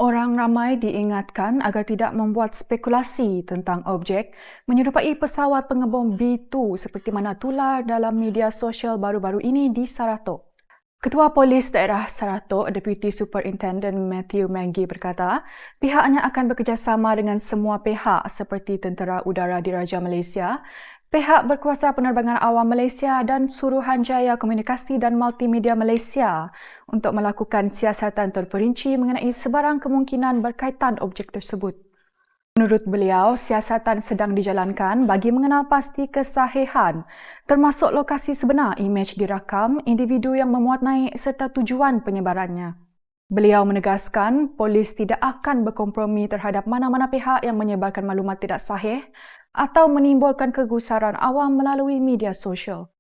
Orang ramai diingatkan agar tidak membuat spekulasi tentang objek menyerupai pesawat pengebom B2 seperti mana tular dalam media sosial baru-baru ini di Saratok. Ketua Polis Daerah Saratok, Deputy Superintendent Matthew Maggie berkata, pihaknya akan bekerjasama dengan semua pihak seperti Tentera Udara Diraja Malaysia, pihak berkuasa penerbangan awam Malaysia dan Suruhanjaya Komunikasi dan Multimedia Malaysia untuk melakukan siasatan terperinci mengenai sebarang kemungkinan berkaitan objek tersebut. Menurut beliau, siasatan sedang dijalankan bagi mengenal pasti kesahihan termasuk lokasi sebenar imej dirakam, individu yang memuat naik serta tujuan penyebarannya. Beliau menegaskan polis tidak akan berkompromi terhadap mana-mana pihak yang menyebarkan maklumat tidak sahih atau menimbulkan kegusaran awam melalui media sosial.